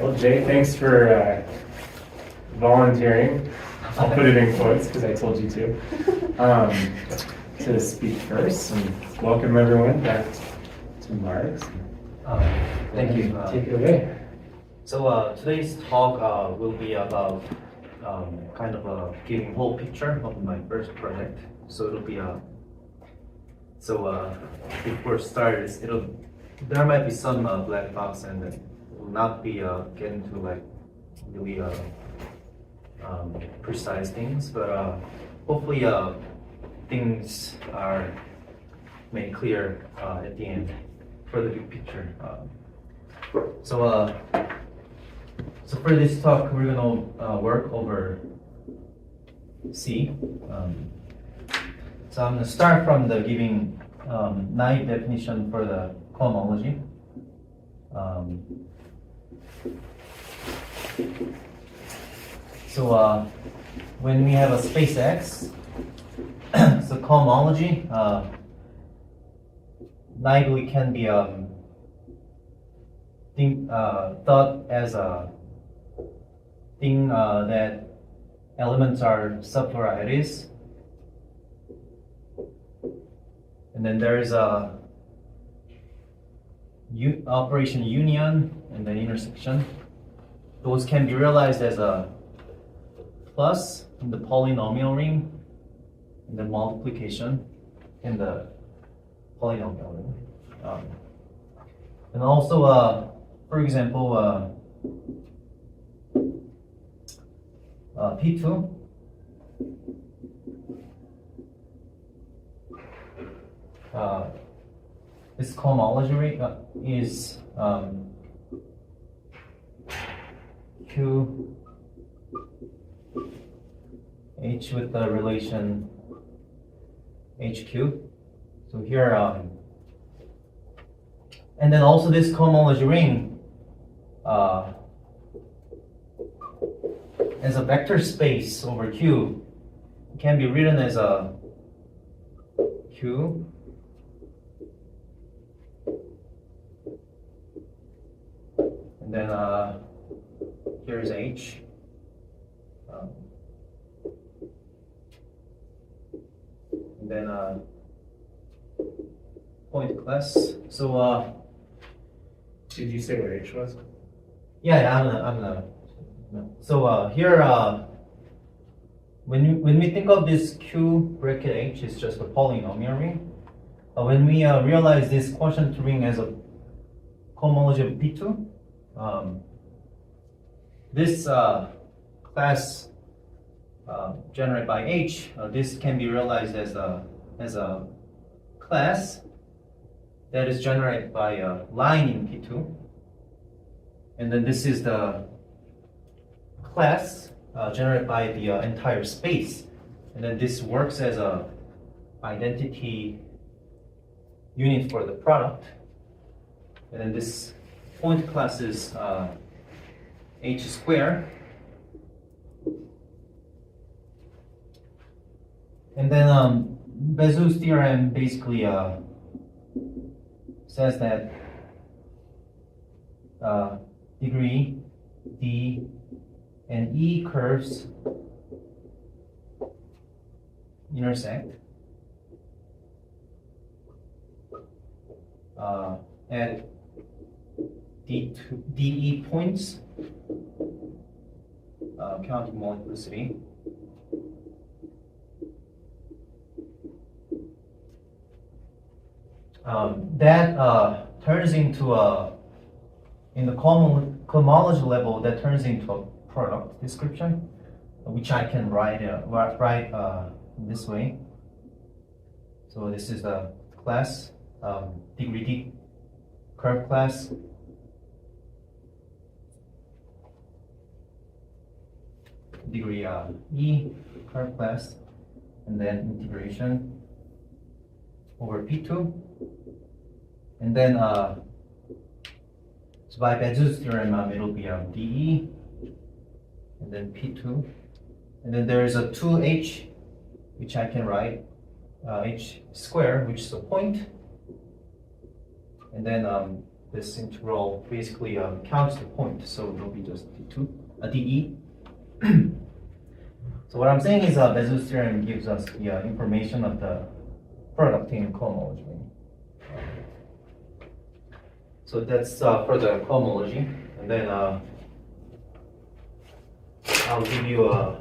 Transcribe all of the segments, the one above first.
Well, Jay, thanks for volunteering. I'll put it in quotes because I told you to speak first. And welcome everyone back to Mars. Thank you. Take it away. So today's talk will be about kind of giving whole picture of my first project. So it'll be before start, there might be some black box and it will not be getting to like really precise things, but hopefully things are made clear at the end for the big picture. So for this talk, we're gonna work over C. So I'm gonna start from the giving naive definition for the cohomology. So when we have a space X, so cohomology naively can be thought as a thing that elements are subvarieties, and then there is a operation union and then intersection. Those can be realized as a plus in the polynomial ring, and then multiplication in the polynomial ring. And also, for example, P2 this cohomology is Q H with the relation HQ. So here, and then also this cohomology ring as a vector space over Q can be written as a Q and then here's H. And then point class. So Did you say what H was? yeah, I'm gonna. So here, when we think of this Q bracket H, it's just a polynomial ring. When we realize this quotient ring as a cohomology of P2, this class generated by H, this can be realized as a class that is generated by a line in P2, and then this is the class generated by the entire space, and then this works as a identity unit for the product, and then this point class is H squared, and then Bezout's theorem basically says that degree D and E curves intersect at DE points counting multiplicity. That turns into in the cohomology level, that turns into a product description, which I can write this way. So this is the class, degree D curve class. Degree E curve class, and then integration over P2, and then so by Bezout's theorem it'll be DE, and then P2, and then there is a 2H, which I can write H squared, which is a point, and then this integral basically counts the point, so it'll be just d2, dE. So what I'm saying is Bezo's theorem gives us the information of the product in cohomology. So that's for the cohomology, and then I'll give you a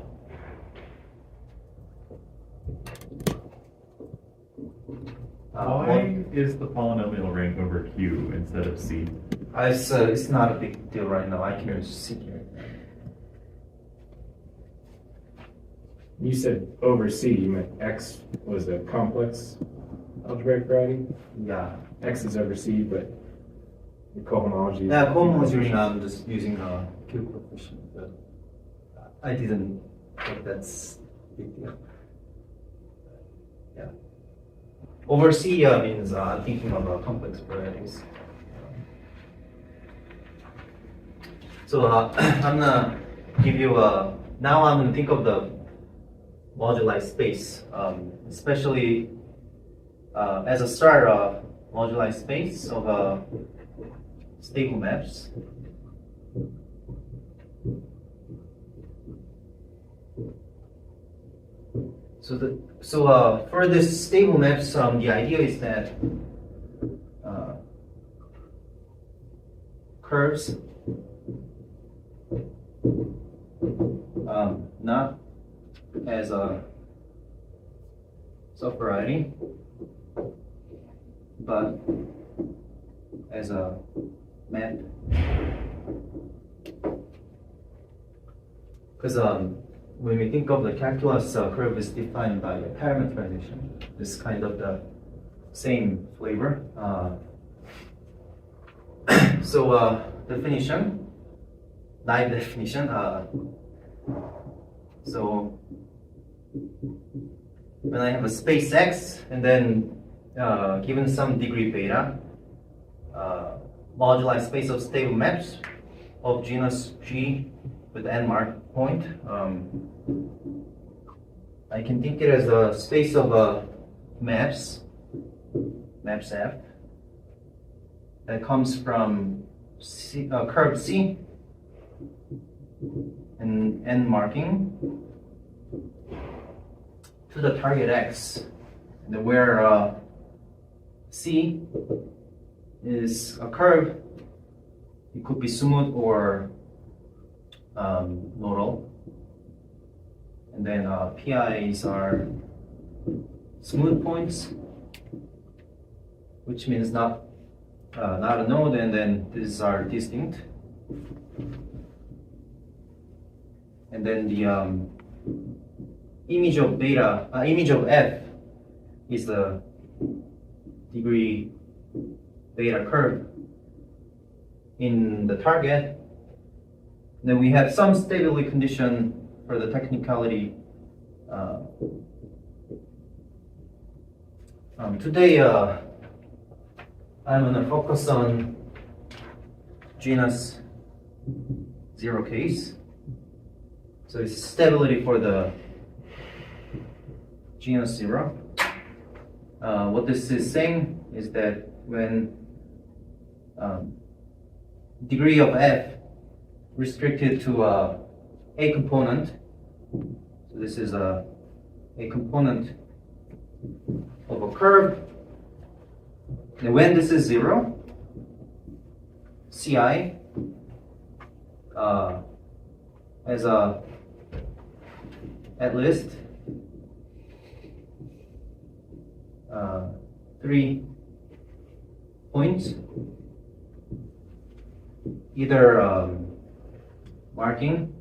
Why is the polynomial ring over Q instead of C? it's not a big deal right now. I can just see here. You said over C, you meant X was a complex algebraic variety? Yeah. X is over C, but the cohomology is... Yeah, cohomology ring, I'm just using Q coefficient, but I didn't think that's a big deal. Yeah. Over C means I'm thinking of complex varieties. So I'm gonna give you now I'm gonna think of the moduli space, especially as a start moduli space of stable maps. So for this stable maps, the idea is that curves not as a subvariety, but as a map. Because when we think of the calculus, curve is defined by the parametrization. This kind of the same flavor. So definition, naive definition. So when I have a space X and then given some degree beta, moduli space of stable maps of genus G with n mark point, I can think it as a space of maps F that comes from C, curve C and n marking to the target X, and where C is a curve. It could be smooth or nodal, and then PIs are smooth points, which means not a node, and then these are distinct. And then the image of beta, image of F is the degree beta curve in the target. And then we have some stability condition for the technicality. Today I'm going to focus on genus 0 case. So it's stability for the genus 0. What this is saying is that when degree of F restricted to a component, so this is a component of a curve, and when this is 0, Ci as a at least 3 points, either marking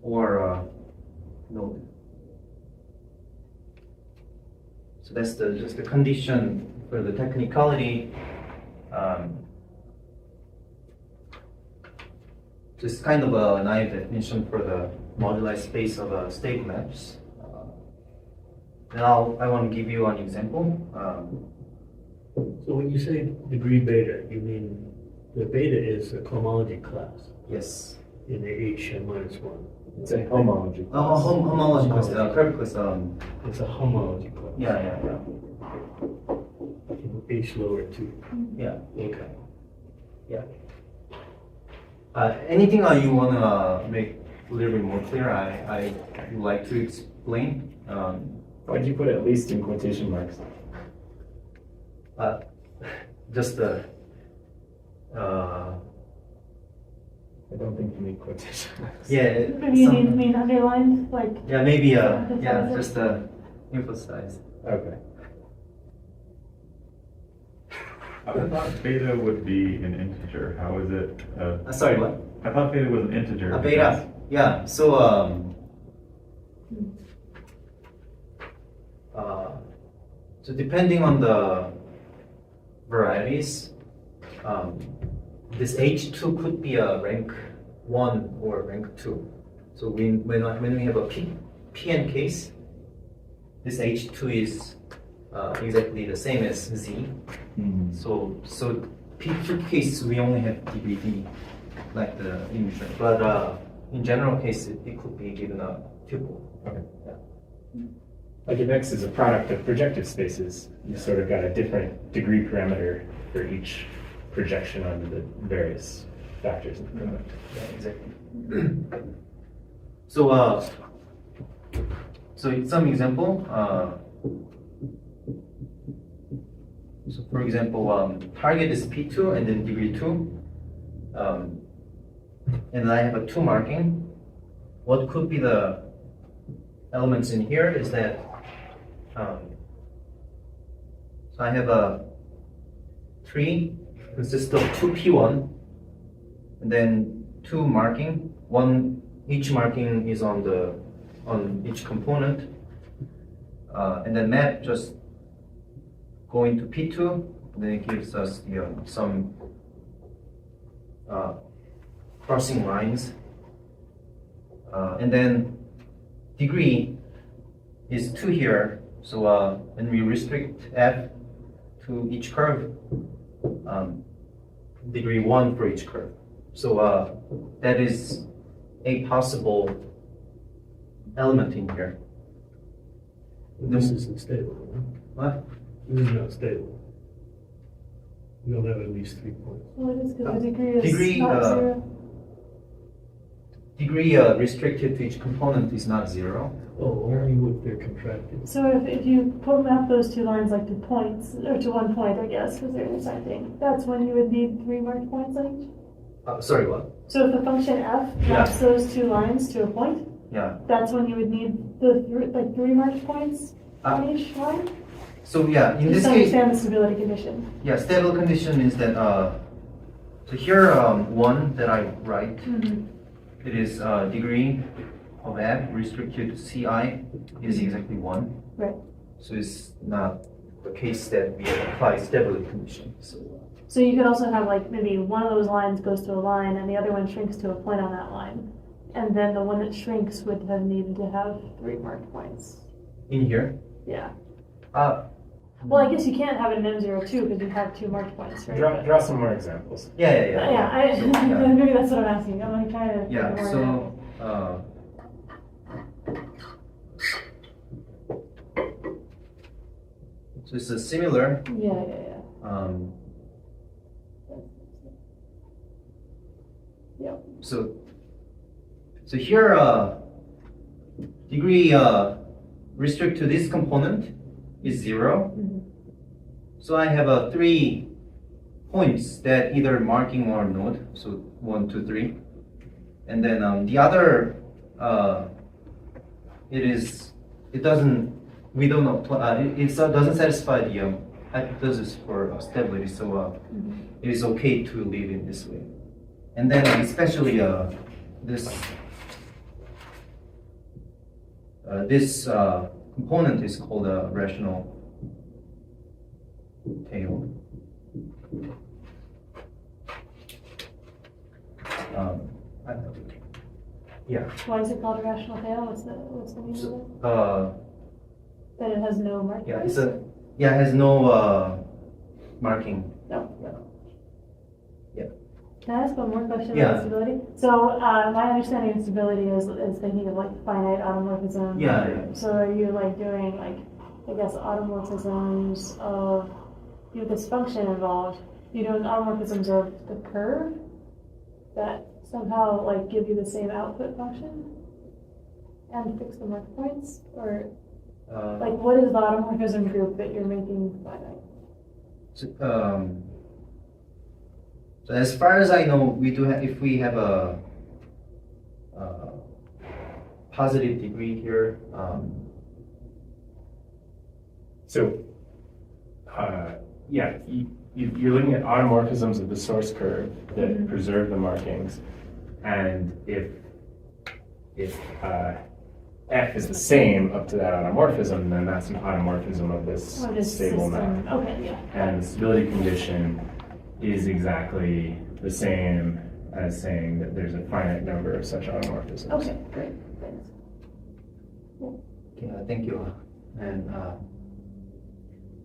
or node. So that's just the condition for the technicality. Just kind of a naive definition for the moduli space of stable maps. Now I want to give you an example. So when you say degree beta, you mean the beta is a cohomology class Yes. in the H-1. It's a homology. Homology class, curve class. It's a homology class. Yeah. H lower 2. Yeah. Okay. Anything you wanna make a little bit more clear? I would like to explain. Why'd you put at least in quotation marks? Just the. I don't think you need quotation marks. Yeah. Maybe you mean underlined, like. Yeah, maybe. Emphasize Yeah, it. just emphasize. Okay. I thought beta would be an integer. How is it? Sorry, what? I thought beta was an integer. Beta. Yeah. So so depending on the varieties, this H2 could be a rank 1 or rank 2. So when we have a Pn case, this H2 is exactly the same as Z. So P2 case we only have degree D, like the Enumeration. But in general case, it could be given a tuple. Okay. Yeah. Like if X is a product of projective spaces, you sort of got a different degree parameter for each projection onto the various factors in the product. Yeah, exactly. So some example. So for example, target is P2 and then degree 2, and I have a 2 marking. What could be the elements in here is that so I have a tree consists of 2 P1 and then 2 marking. Each marking is on each component, and then map just going to P2, and then it gives us some crossing lines, and then degree is 2 here. So when we restrict F to each curve, degree 1 for each curve. So that is a possible element in here. This isn't stable. What? This is not stable. You don't have at least 3 points. Well, it is because the degree is Degree, not zero. Degree restricted to each component is not 0. Oh, only if they're contracted. So if you map those 2 lines like to points, or to 1 point, I guess, because they're intersecting, that's when you would need 3 marked points on each? Sorry, what? So if the function f maps those 2 lines to a point, Yeah. that's when you would need the 3 marked points on each line? So yeah, in Just this to case, understand the stability condition. yeah, stable condition is that so here 1 that I write, it is degree of f restricted to Ci is exactly 1. Right. So it's not the case that we apply stability condition. So you could also have like maybe one of those lines goes to a line and the other one shrinks to a point on that line. And then the one that shrinks would have needed to have 3 marked points. In here, Yeah. well, I guess you can't have it in M02 because you have 2 marked points, right? Draw some more examples. Yeah, So, yeah. maybe that's what I'm asking. I'm like trying to Yeah, figure so more so it's a similar. out. Yeah. Yep. So here degree restrict to this component is 0. So I have 3 points that either marking or node. So 1, 2, 3, and then the other it doesn't. We don't apply. It doesn't satisfy the hypothesis for stability. So it is okay to leave it this way. And then especially this component is called a rational tail. Yeah. Why is it called a rational tail? What's the meaning of it? That it has no marking? Yeah, it has no marking. No. Yeah. Can I ask one more question Yeah. about stability? So my understanding of stability is thinking of like finite automorphism. Yeah. So are you like doing like, I guess, automorphisms of you have this function involved, you know, automorphisms of the curve that somehow like give you the same output function and fix the mark points, or like what is the automorphism group that you're making finite? So as far as I know, we do have, if we have a positive degree here, Yeah, you're looking at automorphisms of the source curve that preserve the markings, and if f is the same up to that automorphism, then that's an automorphism of this Or this stable system. map. Okay, yeah. And the stability condition is exactly the same as saying that there's a finite number of such automorphisms. Okay, great. Thanks. yeah, thank you. And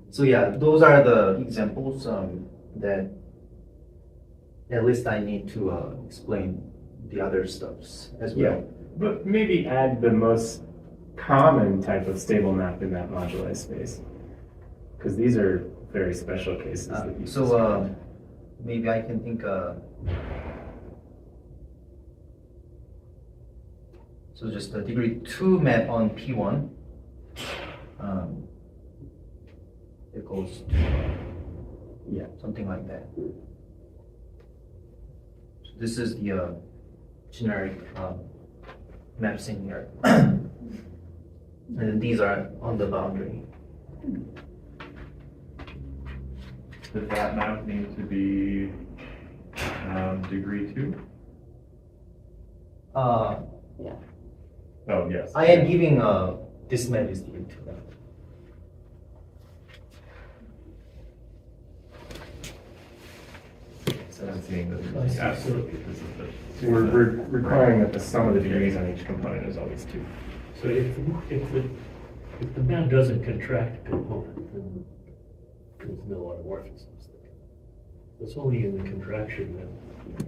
so yeah, those are the examples that at least I need to explain the other stuffs as well. Yeah, but maybe add the most common type of stable map in that moduli space, because these are very special cases. That you described. Maybe I can think. So just the degree 2 map on P1. It goes to Yeah. something like that. So this is the generic maps in here. And these are on the boundary. Does that map need to be degree 2? Yeah. Oh, yes. I am giving this map is degree 2. So I'm seeing this. I see. Yeah, So- this is the. So we're requiring that the sum of the degrees on each component is always 2. So if the map doesn't contract a component, then there's no automorphisms there. It's only in the contraction that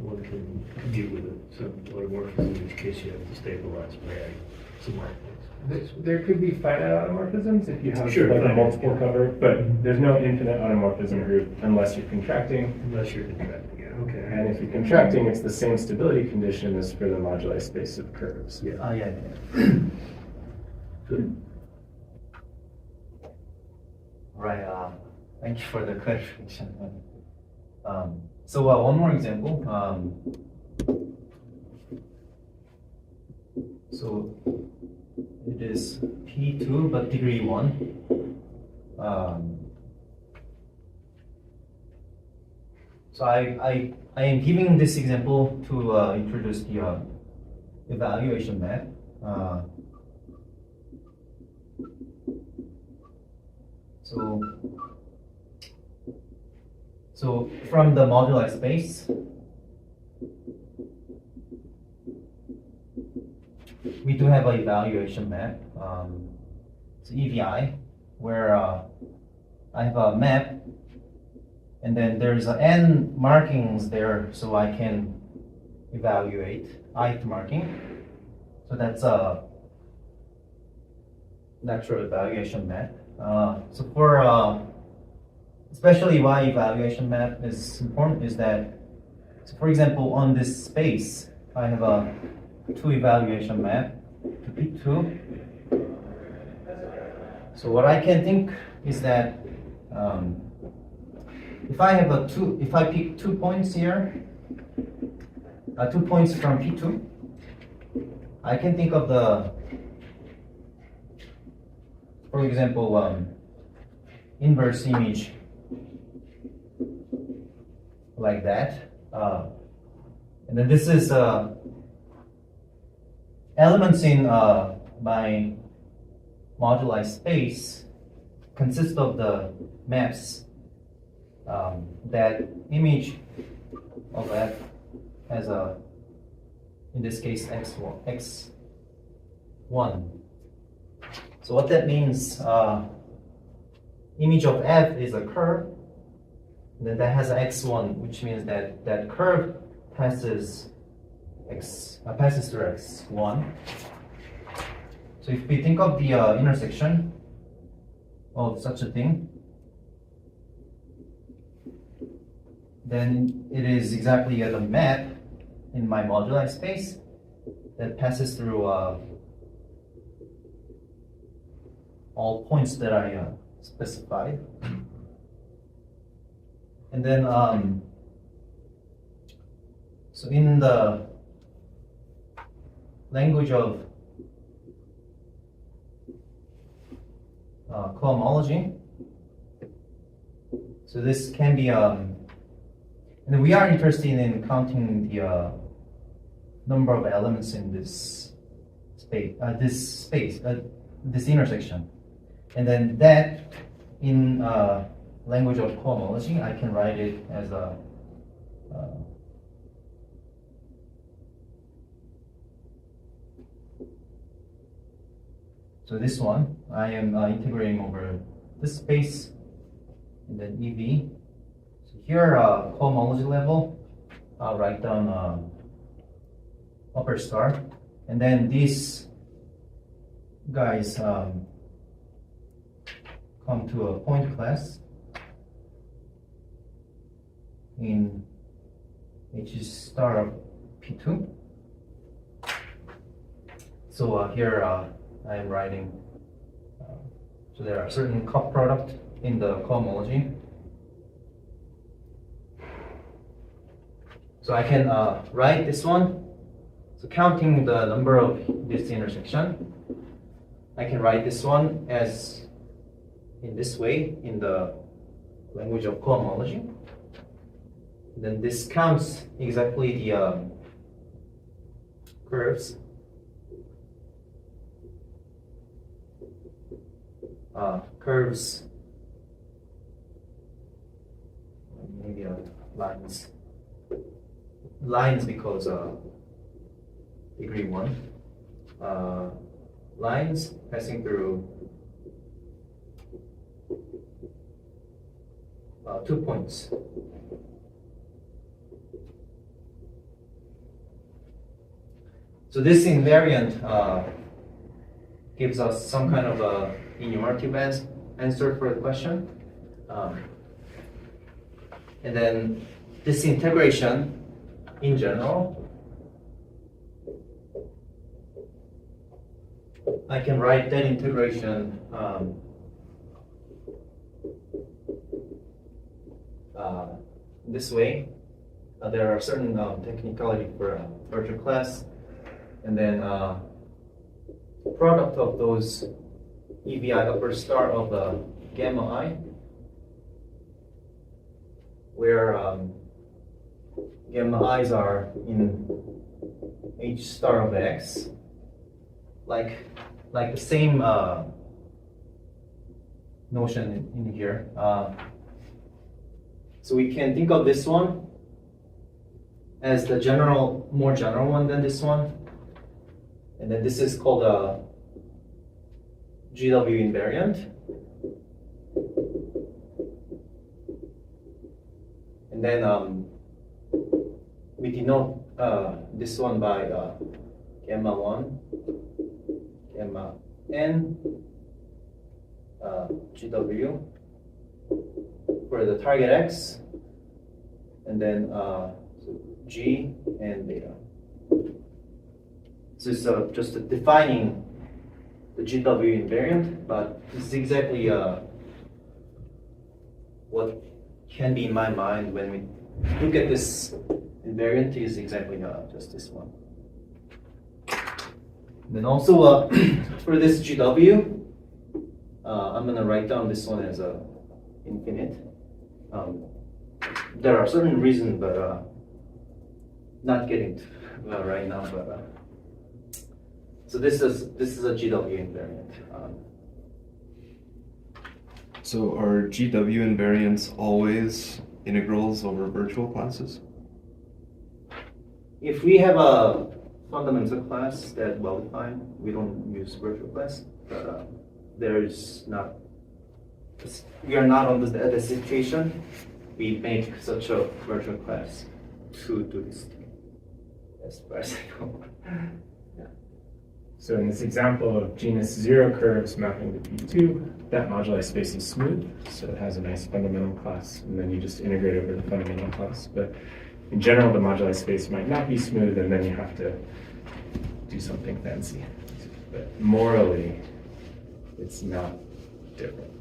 one can deal with some automorphism, in which case you have to stabilize by adding some markings. There could be finite automorphisms if you have Sure, like a finite, multiple yeah. cover, but there's no infinite automorphism group unless you're contracting. Unless you're contracting, yeah, okay. And if you're contracting, it's the same stability condition as for the moduli space of curves. Yeah. Yeah. Good. Right. Thank you for the clarification. So one more example. So it is P2 but degree 1. So I am giving this example to introduce the evaluation map. So from the moduli space, we do have an evaluation map. It's EVI, where I have a map, and then there's n markings there, so I can evaluate ith marking. So that's a natural evaluation map. So for especially why evaluation map is important is that, so for example, on this space, I have a 2 evaluation map to P2. So what I can think is that if I have if I pick 2 points here, 2 points from P2, I can think of the, for example, inverse image like that. And then this is elements in my moduli space consist of the maps that image of f has a, in this case, x1. So what that means, image of f is a curve, and then that has a x1, which means that that curve passes through x1. So if we think of the intersection of such a thing, then it is exactly the map in my moduli space that passes through all points that I specified. And then, so in the language of cohomology, so this can be, and we are interested in counting the number of elements in this space, this intersection. And then that, in language of cohomology, I can write it as a so this one, I am integrating over this space and then EV. So here, cohomology level, I'll write down upper star, and then these guys come to a point class in H star of P2. So here I am writing, so there are certain cup product in the cohomology. So I can write this one. So counting the number of this intersection, I can write this one as in this way in the language of cohomology. Then this counts exactly the curves. Curves, maybe lines because degree 1. Lines passing through 2 points. So this invariant gives us some kind of a enumerative answer for the question. And then this integration in general, I can write that integration this way. There are certain technicality for virtual class, and then product of those EVI upper star of the gamma I, where gamma i's are in H star of X, like the same notion in here. So we can think of this one as the more general one than this one, and then this is called a GW invariant. And then we denote this one by gamma 1, gamma n, GW for the target X, and then so G and beta. So it's just defining the GW invariant, but this is exactly what can be in my mind when we look at this invariant is exactly just this one. Then also for this GW, I'm gonna write down this one as a infinite. There are certain reasons, but not getting to right now. But so this is a GW invariant. So are GW invariants always integrals over virtual classes? If we have a fundamental class that well defined, we don't use virtual class. But there's not. We are not on the situation. We make such a virtual class to do this thing. As far as I know. Yeah. So in this example of genus 0 curves mapping to P2, that moduli space is smooth, so it has a nice fundamental class, and then you just integrate over the fundamental class. But in general, the moduli space might not be smooth, and then you have to do something fancy. But morally, it's not different.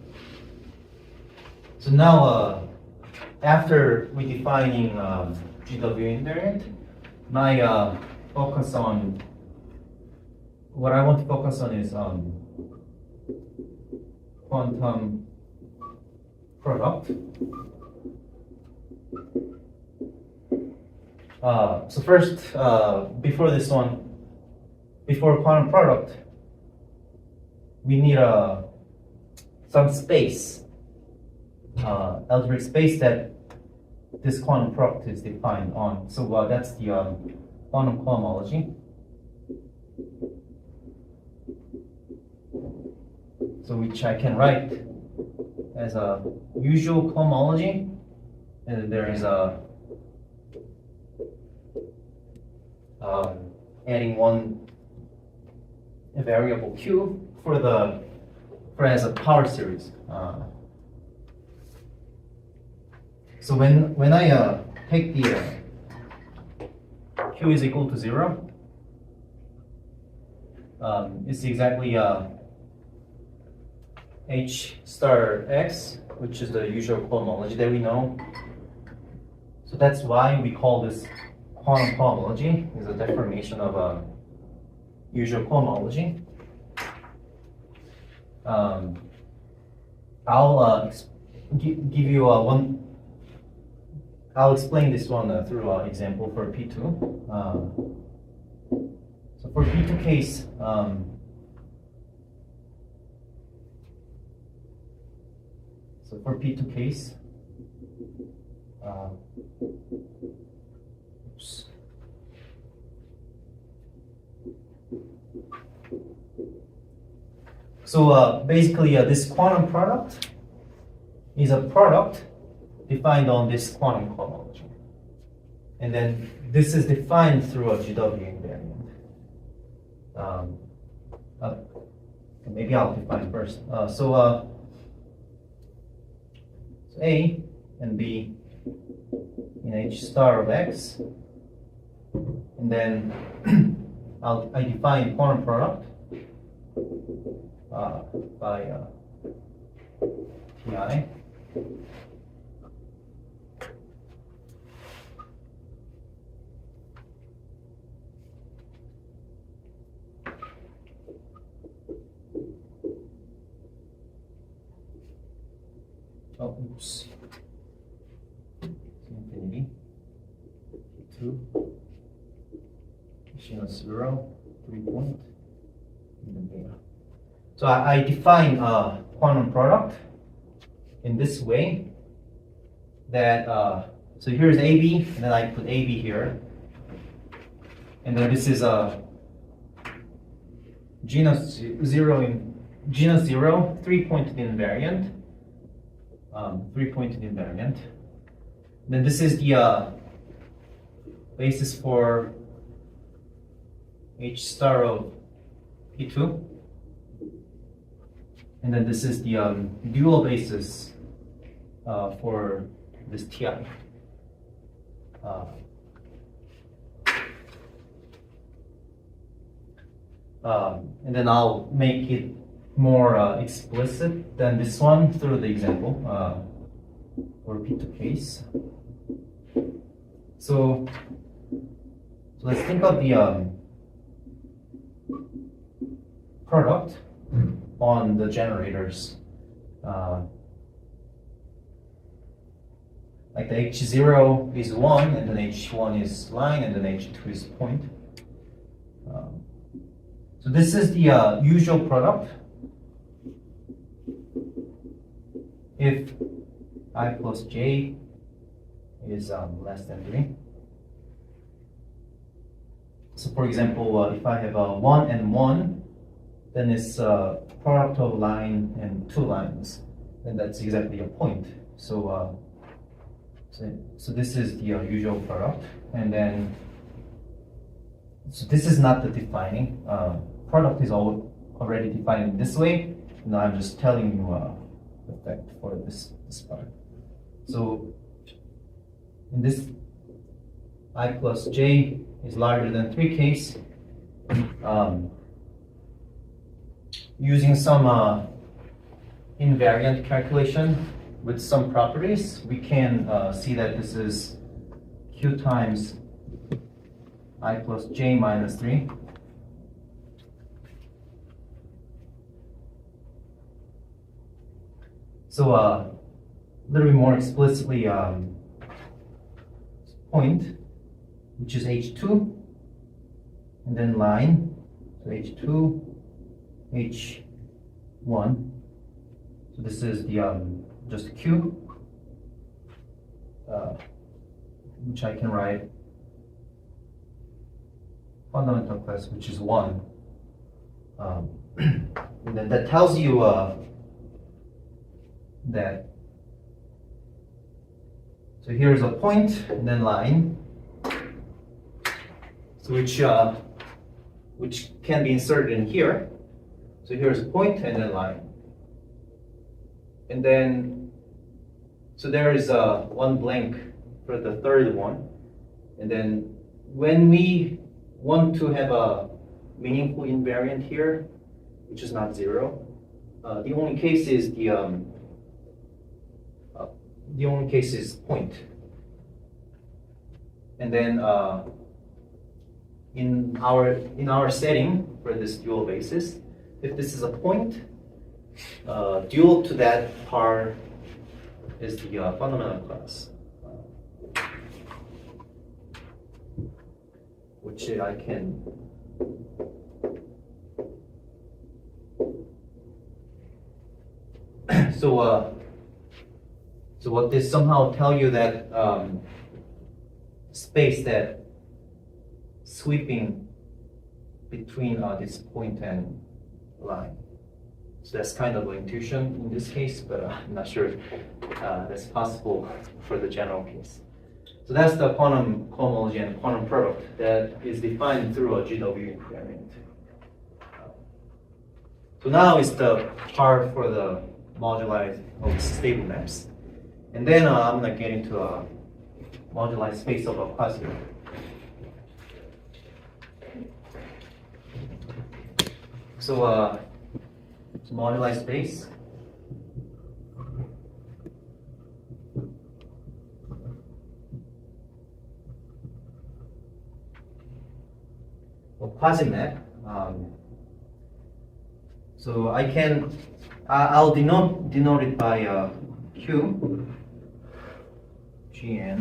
So now, after we defining GW invariant, my focus on what I want to focus on is quantum product. So first, before this one, before quantum product, we need some space, algebraic space that this quantum product is defined on. So that's the quantum cohomology. So which I can write as a usual cohomology, and there is a adding one variable q for as a power series. So when I take the q is equal to 0, it's exactly h star x, which is the usual cohomology that we know. So that's why we call this quantum cohomology. Is a deformation of a usual cohomology. I'll give you one. I'll explain this one through an example for P2. So for P2 case, oops. So basically, this quantum product is a product defined on this quantum cohomology. And then this is defined through a GW invariant. Maybe I'll define first. So A and B in H star of X. And then I define quantum product by Ti. Oh, oops. Infinity. 2. Machine 0. 3 point. And then beta. So I define quantum product in this way. That so here's AB, and then I put AB here, and then this is a genus 0 3-pointed invariant. 3-pointed invariant. Then this is the basis for H star of P2. And then this is the dual basis for this Ti. And then I'll make it more explicit than this one through the example for P2 case. So let's think of the product on the generators. Like the H0 is 1, and then H1 is line, and then H2 is point. So this is the usual product. If I plus j is less than 3. So for example, if I have 1 and 1, then it's product of line and 2 lines, and that's exactly a point. So so this is the usual product, and then so this is not the defining. product is already defined in this way. Now I'm just telling you the fact for this part. So in this I plus j is larger than 3 case, using some invariant calculation with some properties, we can see that this is q times I plus j minus 3. So a little bit more explicitly, point, which is h2, and then line, so h2, h1. So this is the just q, which I can write fundamental class, which is 1. And then that tells you that. So here's a point and then line, so which can be inserted in here. So here's a point and then line, and then so there is one blank for the third one, and then when we want to have a meaningful invariant here, which is not 0, the only case is point. And then in our setting for this dual basis, if this is a point, dual to that part is the fundamental class, which I can so what this somehow tell you that space that sweeping between this point and line. So that's kind of an intuition in this case, but I'm not sure if that's possible for the general case. So that's the quantum cohomology and quantum product that is defined through a GW invariant. So now is the part for the moduli of stable maps. And then I'm going to get into a moduli space of a Quasimap. So moduli space. Well, Quasimap. So I'll denote it by Q, Gn,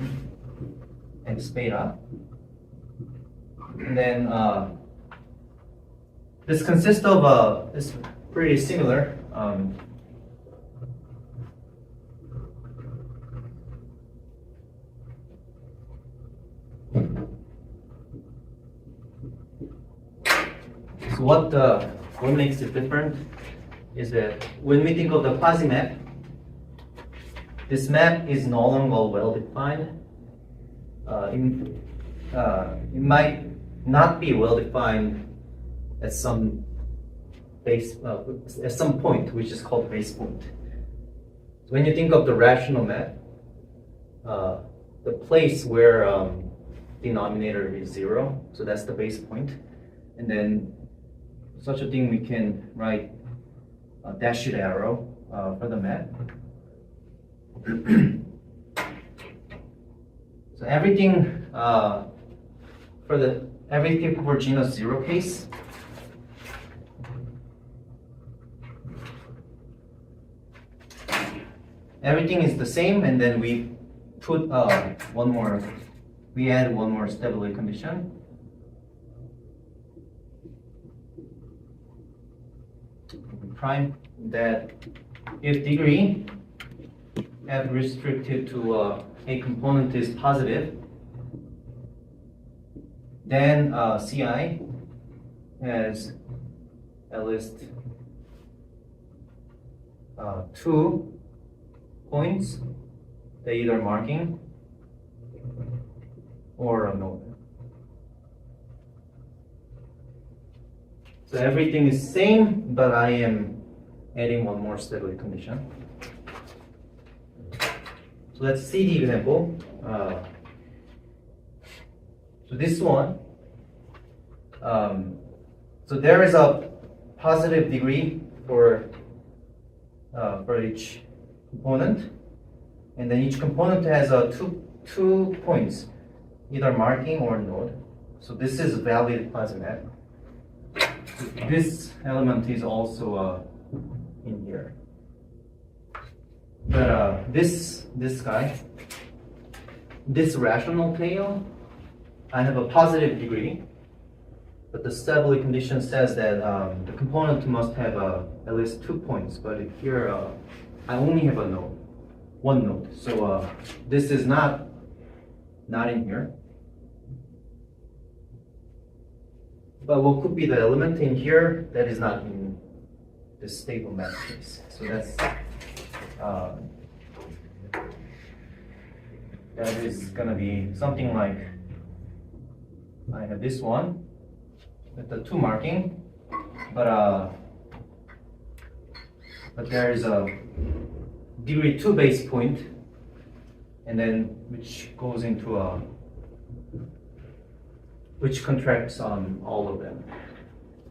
X beta. And then this consists of, it's pretty similar. So what makes it different is that when we think of the Quasimap, this map is no longer well defined. It might not be well defined at some at some point, which is called base point. So when you think of the rational map, the place where denominator is 0, so that's the base point, and then such a thing we can write a dashed arrow for the map. So everything everything for genus 0 case, everything is the same, and then we put we add one more stability condition. Prime that if degree f restricted to a component is positive, then Ci has at least 2 points that either marking or a node. So everything is same, but I am adding one more stability condition. So let's see the example. So this one, so there is a positive degree for each component, and then each component has two points, either marking or node. So this is valid Quasimap. This element is also in here. But this guy, this rational tail, I have a positive degree, but the stability condition says that the component must have at least 2 points. But here, I only have a node, one node. So this is not in here. But what could be the element in here that is not in the stable matrix? So that's that is gonna be something like, I have this one with the 2 marking, but there is a degree 2 base point, and then which goes into which contracts on all of them.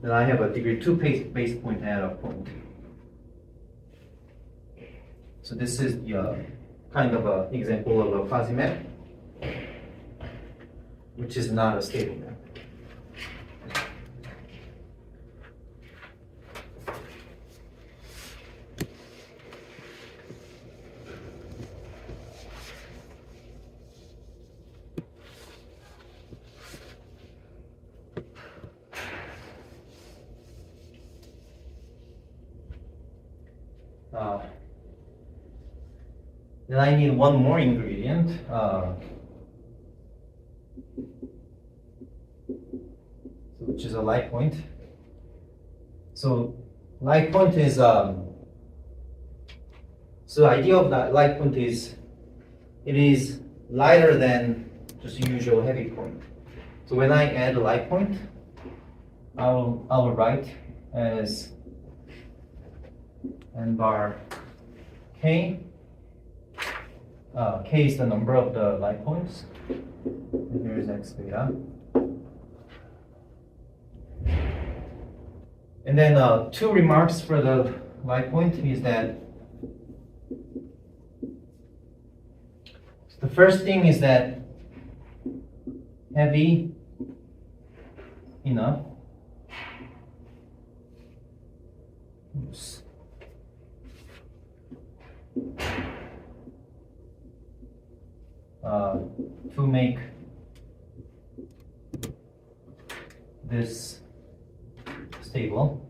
Then I have a degree 2 base point at a point. So this is the kind of an example of a Quasimap, which is not a stable map. Then I need one more ingredient, which is a light point. So light point is so the idea of that light point is it is lighter than just usual heavy point. So when I add a light point, I'll write as n bar k. K is the number of the light points, and here is x beta. And then 2 remarks for the light point is that the first thing is that heavy enough to make this stable.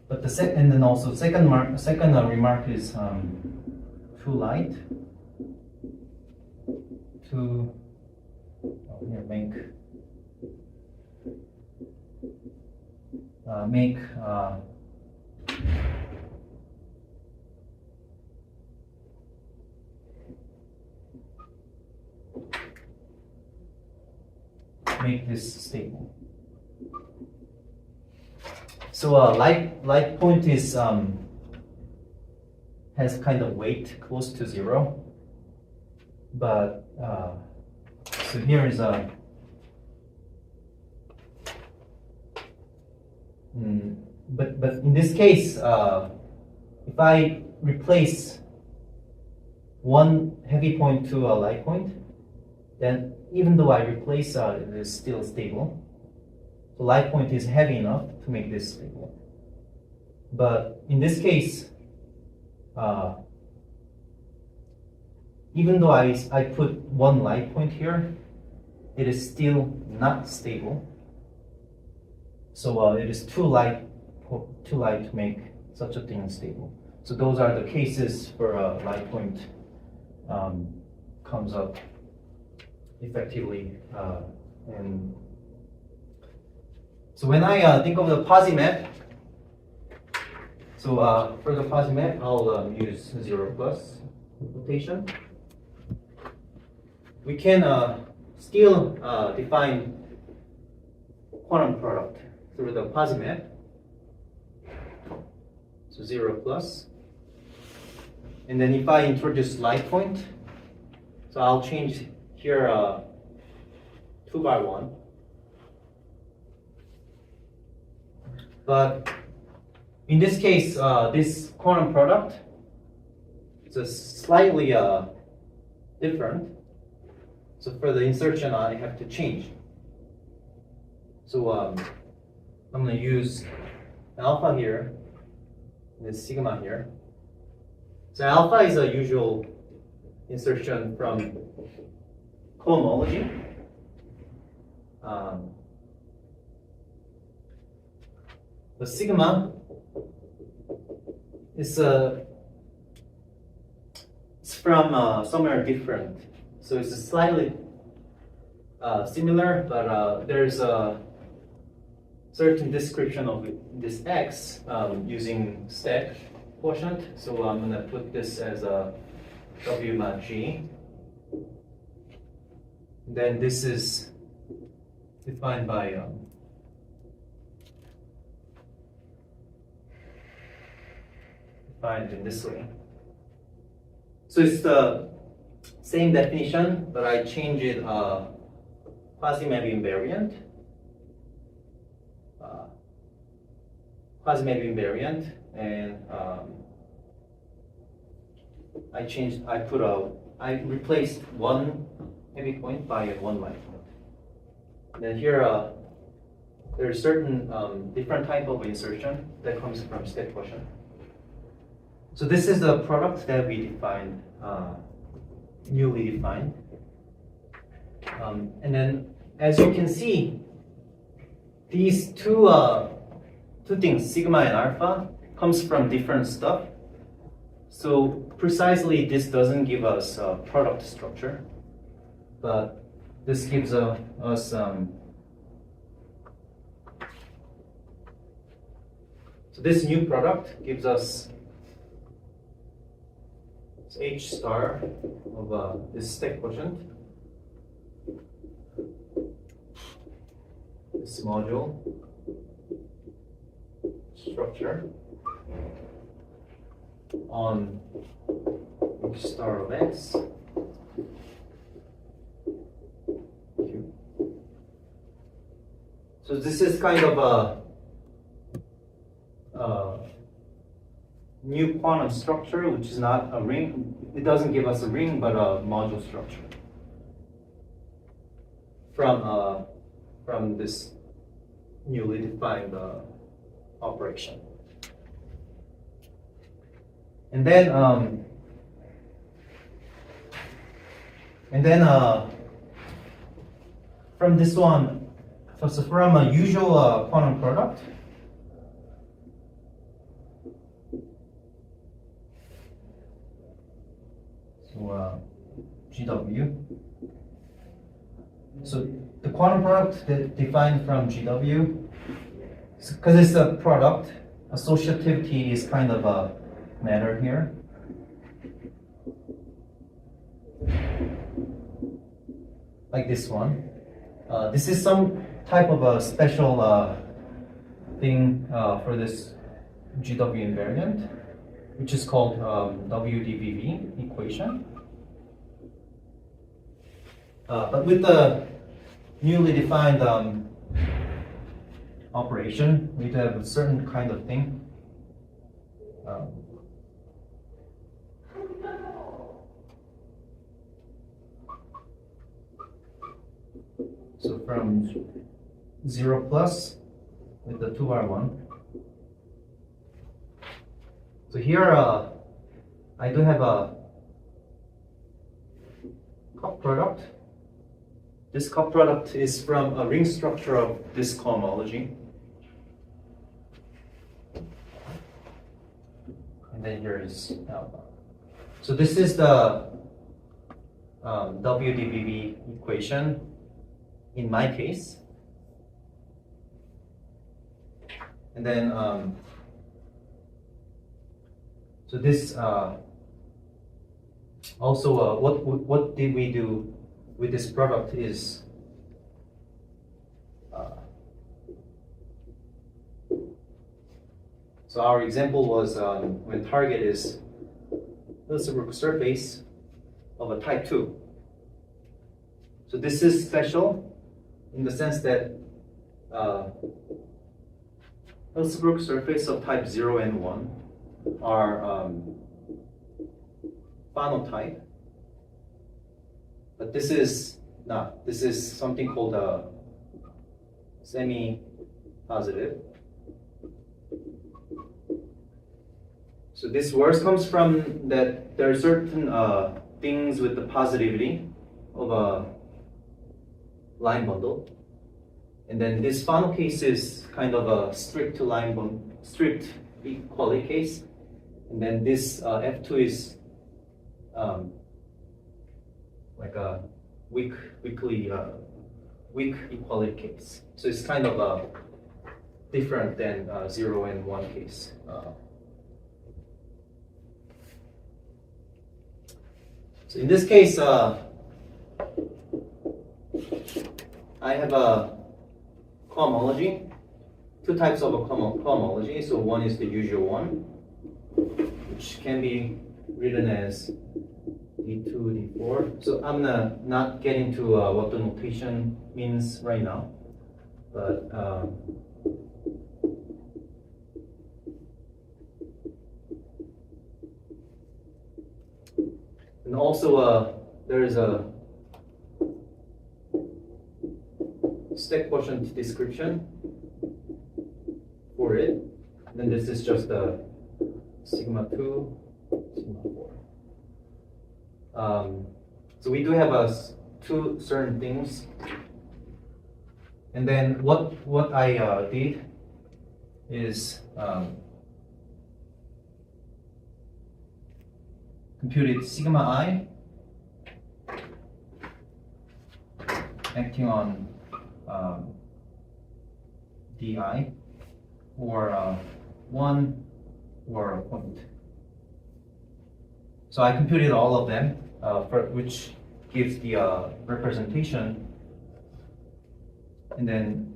But the second, and then also second remark is too light to make this stable. So light point is has kind of weight close to 0, but so here is a but in this case, if I replace one heavy point to a light point, then even though I replace it is still stable. The light point is heavy enough to make this stable. But in this case, even though I put one light point here, it is still not stable. So it is too light to make such a thing stable. So those are the cases for a light point comes up effectively. And so when I think of the Quasimap, so for the Quasimap, I'll use 0 plus notation. We can still define quantum product through the Quasimap. So 0 plus. And then if I introduce light point, so I'll change here 2 by 1. But in this case, this quantum product is a slightly different. So for the insertion, I have to change. So I'm going to use alpha here, and then sigma here. So alpha is a usual insertion from cohomology. The sigma is it's from somewhere different. So it's slightly similar, but there's a certain description of this x using stack quotient. So I'm going to put this as a W mod G. Then this is defined by defined in this way. So it's the same definition, but I change it Quasimap invariant. Quasimap invariant, and I replaced one heavy point by one light point. And then here, there's certain different type of insertion that comes from step quotient. So this is the product that we defined, newly defined. And then, as you can see, these two things, sigma and alpha, comes from different stuff. So precisely, this doesn't give us a product structure, but this gives us so this new product gives us H star of this stack quotient, this module structure on H star of X Q. So this is kind of a new quantum structure, which is not a ring. It doesn't give us a ring, but a module structure from this newly defined operation. And then from this one, so from a usual quantum product, so GW. So the quantum product defined from GW, because it's a product, associativity is kind of a matter here. Like this one. This is some type of a special thing for this GW invariant, which is called WDVV equation. But with the newly defined operation, we have a certain kind of thing. So from 0 plus with the 2R1. So here I do have a cup product. This cup product is from a ring structure of this cohomology. And then here is alpha. So this is the WDVV equation in my case. And then, so this also, what did we do with this product is So our example was when target is the surface of a type 2. So this is special in the sense that Hilsbrook surface of type 0 and 1 are phonotype, but this is not. This is something called a semi-positive. So this word comes from that there are certain things with the positivity of a line bundle, and then this final case is kind of a strict equality case, and then this F2 is like a weak equality case. So it's kind of different than 0 and 1 case. So in this case, I have a cohomology, two types of a cohomology. So one is the usual one, which can be written as D2, D4. So I'm not getting to what the notation means right now, but and also there is a stack quotient description for it. And then this is just a sigma 2, sigma 4. So we do have two certain things. And then what I did is computed sigma I acting on di or 1 or a point. So I computed all of them, which gives the representation, and then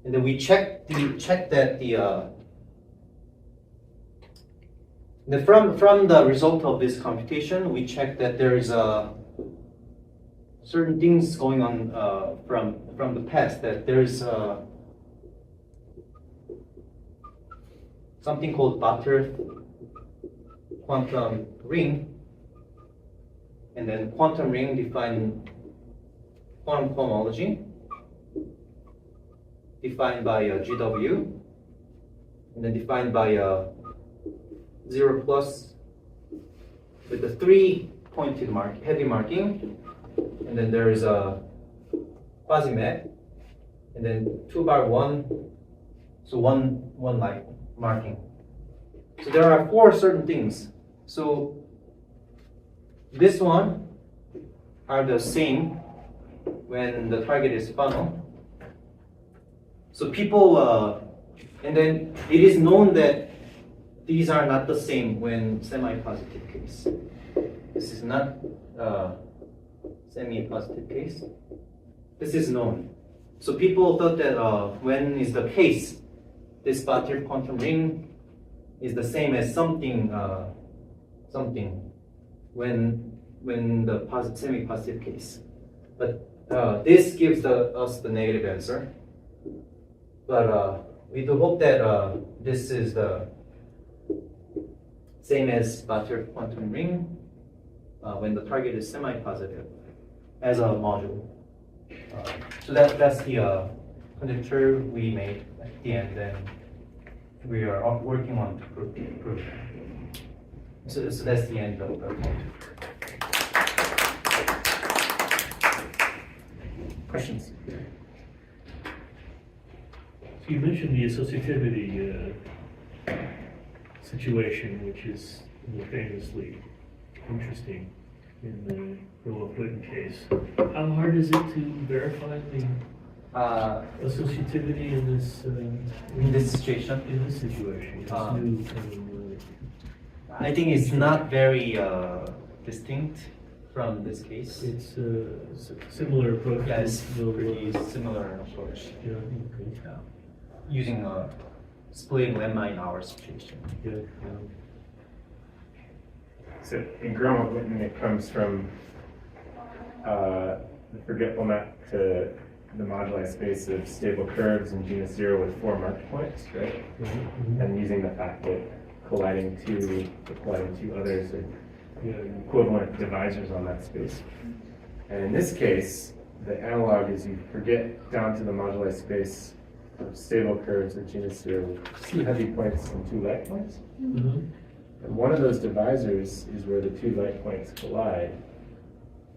we check that from the result of this computation, we check that there is certain things going on from the past, that there is something called Batyrev quantum ring, and then quantum ring define quantum cohomology defined by GW, and then defined by 0 plus with the 3 pointed heavy marking, and then there is a Quasimap, and then 2 bar 1, so one light marking. So there are 4 certain things. So this one are the same when the target is funnel. So people, and then it is known that these are not the same when semi-positive case. This is not semi-positive case. This is known. So people thought that when is the case, this Batyrev quantum ring is the same as something when the semi-positive case. But this gives us the negative answer. But we do hope that this is the same as Batyrev quantum ring when the target is semi-positive as a module. So that's the conjecture we made at the end, and we are working on to prove that. So that's the end of the talk. Questions? So you mentioned the associativity situation, which is famously interesting in the Gromov-Witten case. How hard is it to verify the associativity in this situation? In this situation, this new kind of, I think it's not very distinct from this case. it's a similar approach. Yeah, it's to the- pretty similar approach. Yeah, okay. using a splitting lemma in our situation. Yeah, So in Gromov-Witten, it comes from the forgetful map to the moduli space of stable curves in genus 0 with 4 marked points, right? And using the fact that colliding two others are equivalent divisors on that space. And in this case, the analog is you forget down to the moduli space of stable curves in genus 0 with 2 heavy points and 2 light points. And one of those divisors is where the 2 light points collide,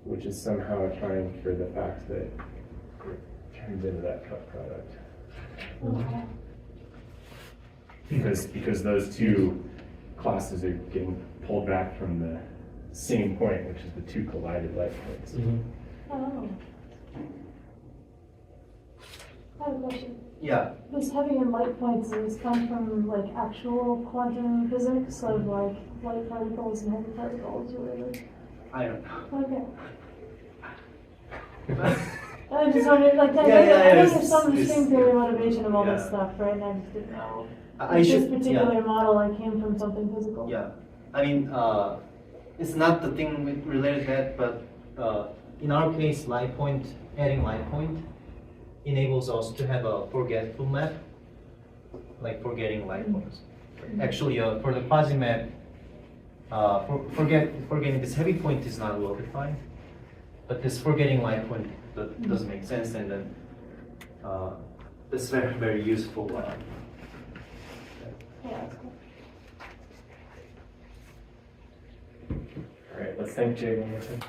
which is somehow accounting for the fact that it turns into that cut product. Okay. Because those two classes are getting pulled back from the same point, which is the 2 collided light points. Oh. I have a question. Yeah. This heavy and light points, does this come from like actual quantum physics of like light particles and heavy particles or whatever? I don't know. Okay. I just wondered, like, I know there's some string theory motivation of all this stuff, right? And I just didn't know. This particular model, like, came from something physical. Yeah, I mean, it's not the thing related to that, but in our case, adding light point enables us to have a forgetful map, like forgetting light points. Actually, for the Quasimap, forgetting this heavy point is not well defined, but this forgetting light point does make sense, and then it's very, very useful. Yeah, that's cool. All right, let's thank Jae one more time.